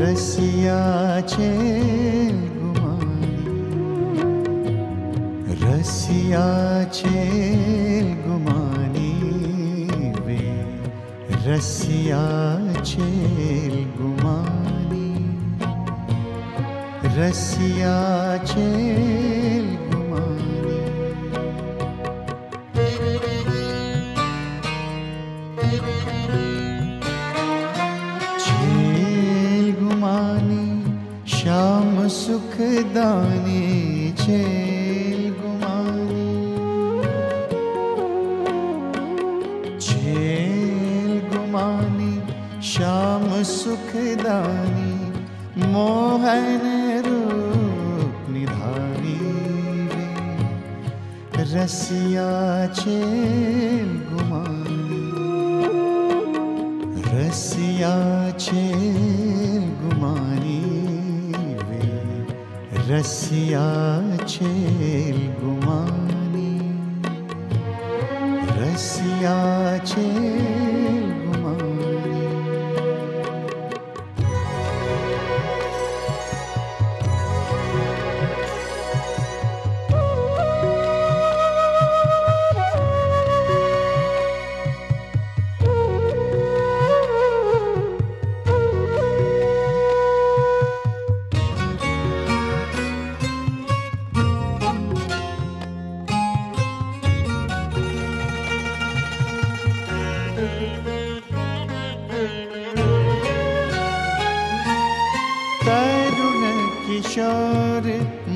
रसिया छेल गुमानी, रसिया छेल गुमानी वे, रसिया छेल गुमानी, रसिया छेल गुमानी। छेल गुमानी श्याम सुखदानी, छेल गुमानी, छेल गुमानी श्याम सुखदानी, मोहन रूप निधानी वे, रसिया छेल गुमानी, रसिया छेल गुमानी वे, रसिया छेल गुमानी, रसिया छेल गुमानी। तरुण किशोर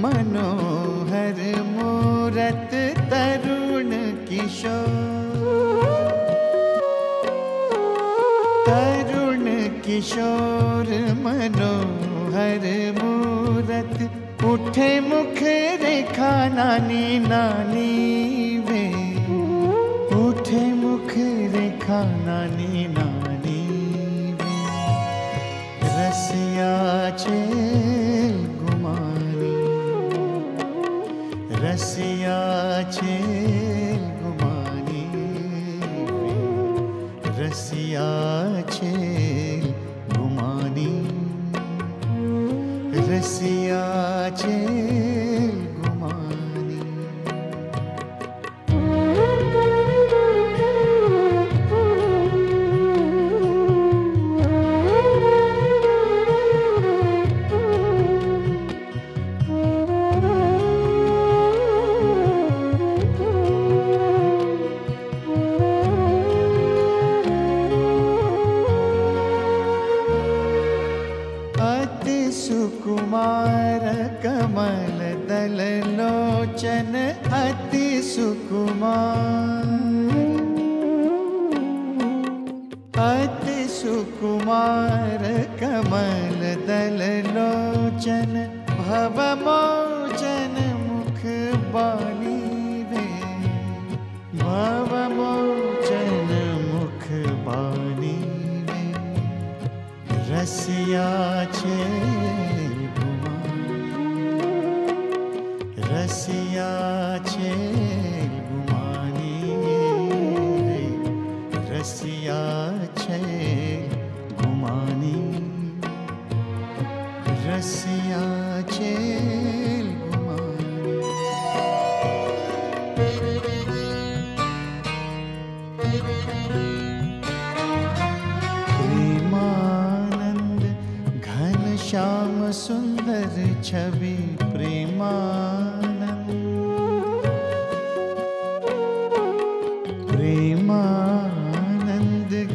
मनोहर मूरत, तरुण किशोर, तरुण किशोर मनोहर मूरत, उठे मुख रेखा नानी नानी वे, उठे मुख रेखा नानी नानी वे, रसिया छेल गुमानी, रसिया छेल गुमानी वे, रसिया छेल गुमानी, रसिया छेल गुमानी। अति सुकुमार कमल दल लोचन, अति सुकुमार, अति सुकुमार कमल दल लोचन, भव मोचन मुख बानी वे, भव मोचन मुख बानी वे, रसिया छेल गुमानी, रसिया छेल गुमानी रे, रसिया छेल गुमानी, रसिया छेल गुमानी। प्रेमानंद घन श्याम सुंदर छवि, प्रेमानंद, प्रेमानंद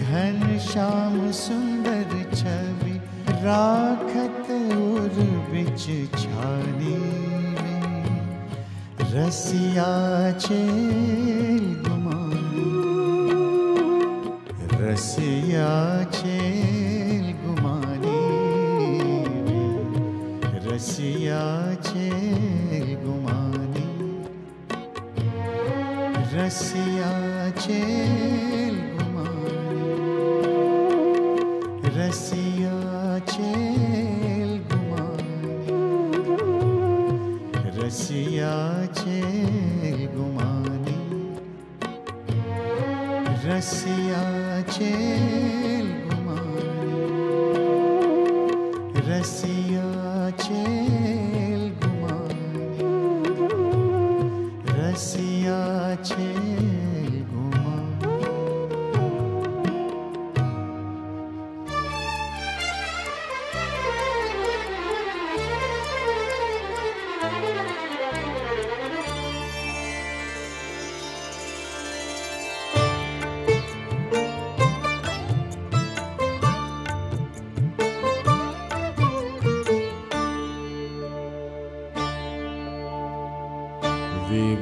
घन श्याम सुंदर छवि, राखत उर बिच छानी वे, रसिया छेल गुमानी, रसिया छेल गुमानी वे, रसिया छेल गुमानी, रसिया छेल गुमानी, रसिया छेल गुमानी, रसिया छेल गुमानी, रसिया छेल गुमानी,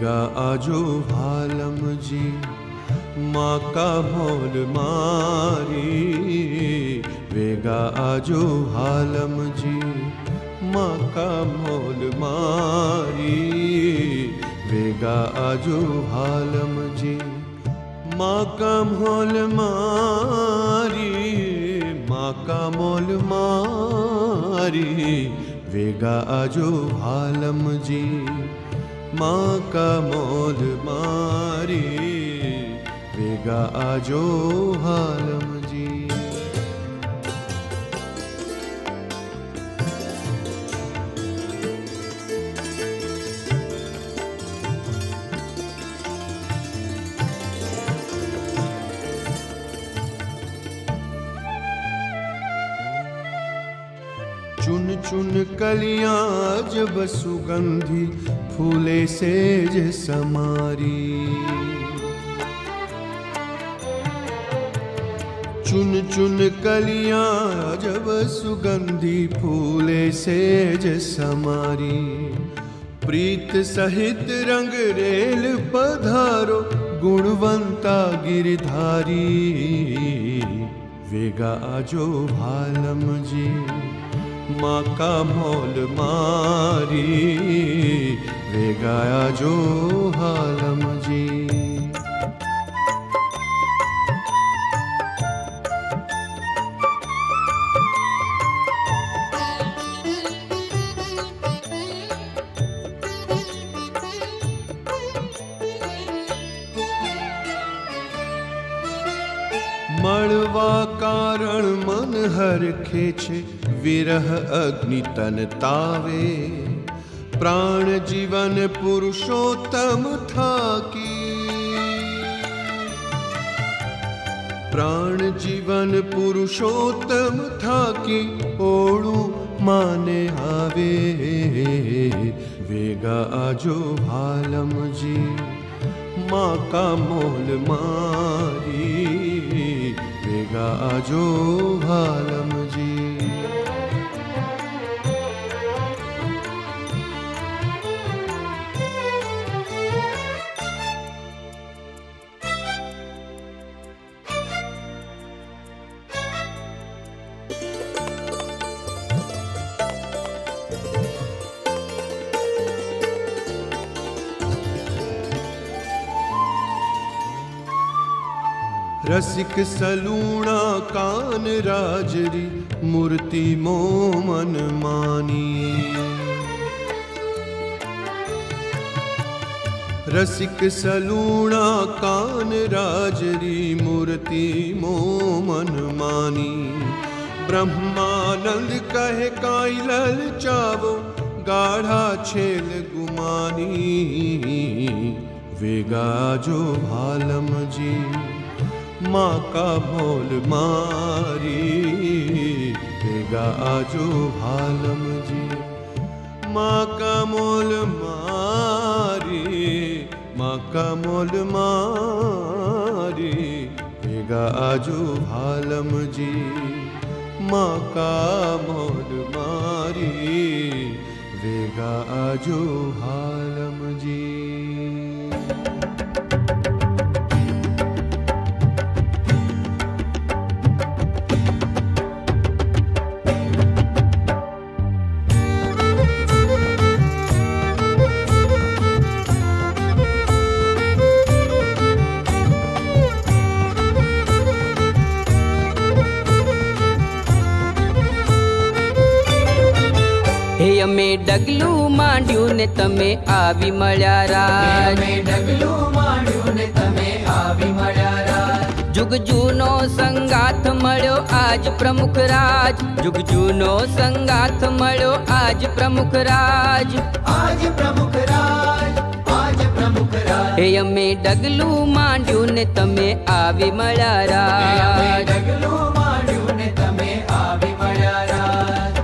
वेगा आजो भालम जी माँ का मोल मारी, वेगा आजो भालम जी माँ का मोल मारी, वेगा आजो भालम जी माँ का मोल मारी, माँ का मोल मारी, वेगा आजो भालम जी माँ का मोल मारी, वेगा आजो भालम जी। चुन चुन कलियां जब सुगंधी फूले सेज समारी, चुन चुन कलियां जब सुगंधी फूले सेज समारी, प्रीत सहित रंग रेल पधारो गुणवंता गिरधारी, वेगा आजो भालम जी माँ का मोल मारी, वेगा आजो भालम जी। मळवा कारण मन हर खेचे, विरह अग्नि तन तावे, प्राण जीवन पुरुषोत्तम थाकी, प्राण जीवन पुरुषोत्तम थाकी, ओळू माने आवे, वेगा आजो भालम जी माँ का मोल मारी, वेगा आजो भालम जी। रसिक सलूणा कान राजरी, मूर्ति मोमन मानी, रसिक सलूणा कान राजरी, मूर्ति मोमन मानी, ब्रह्मानंद कहे काई ललचावो, गाढ़ा छेल गुमानी, वेगा आजो भालम जी माँ का मोल मारी, वेगा आजो भालम जी माँ का मोल मारी, माँ का मोल मारी, वेगा आजो भालम जी माँ का मोल मारी, वेगा आजो भालम जी। हे અમે ડગલું માંડ્યું ને તમે આવી મળ્યા રાજ, અમે ડગલું માંડ્યું ને તમે આવી મળ્યા રાજ, जुग जूनो संगाथ मळ्यो आज प्रमुख राज, जुग जूनो संगाथ मळ्यो आज प्रमुख राज, आज प्रमुख राज, आज प्रमुख राज। हे अमे डगलू मांड्यू ने तमे आवी मळ्या અમે राज, ડગલું માંડ્યું ને તમે આવી મળ્યા રાજ।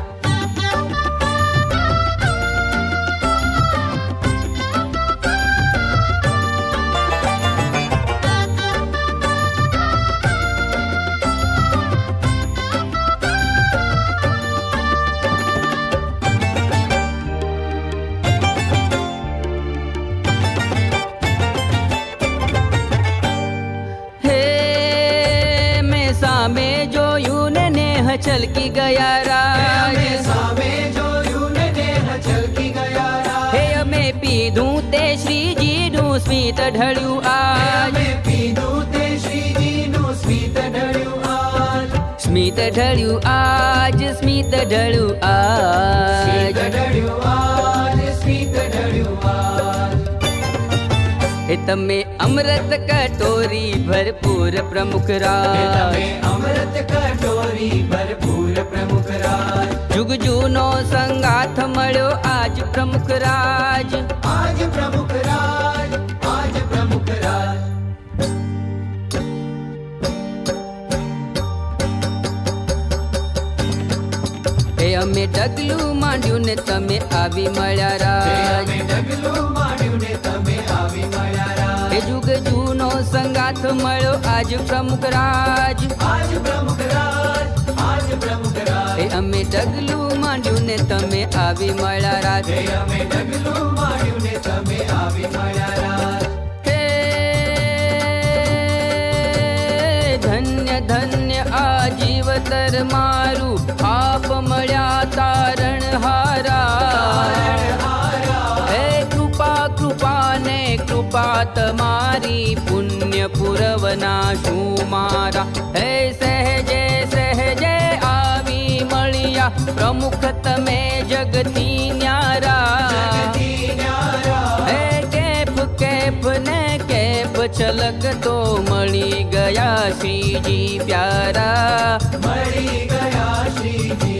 જોયું ને નેહ છલકી ગયા રાજ સામે જોયું ને નેહ છલકી ગયા રાજ હે અમે પીધું તે શ્રીજીનું સ્મિત ઢળ્યું આજ અમે પીધું તે શ્રીજીનું સ્મિત ઢળ્યું આજ સ્મિત ઢળ્યું આજ સ્મિત ઢળ્યું આજ સ્મિત ઢળ્યું આજ સ્મિત ઢળ્યું આજ હે તમે અમૃત કટોરી ભરપૂર પ્રમુખ રાજ તમે અમૃત કટોરી ભરપૂર પ્રમુખ રાજ જુગ જૂનો સંગાથ મળ્યો આજ પ્રમુખ રાજ આજ પ્રમુખ રાજ આજ પ્રમુખ રાજ હે અમે ડગલું માંડ્યું ને તમે આવી મળ્યા રાજ અમે ડગલું માંડ્યું ને તમે આવી મળ્યા રાજ હે જુગ જૂનો સંગાથ મળ્યો આજ પ્રમુખ રાજ આજ પ્રમુખ રાજ આજ પ્રમુખ રાજ હે અમે ડગલું માંડ્યું ને તમે આવી મળ્યા રાજ હે અમે ડગલું માંડ્યું ને તમે આવી મળ્યા રાજ હે ધન્ય ધન્ય આ જીવતર મારું આપ મળ્યા તારણ હારા હે કૃપા કૃપા ને કૃપા તમારી પુણ્ય પુરવના શું મારા હે સહેજે સહેજે આવી મળ્યા પ્રમુખ તમે જગતી ન્યારા હે કેફ કેફ ને કેફ છલકતો મળી ગયા શ્રીજી પ્યારા મળી ગયા શ્રીજી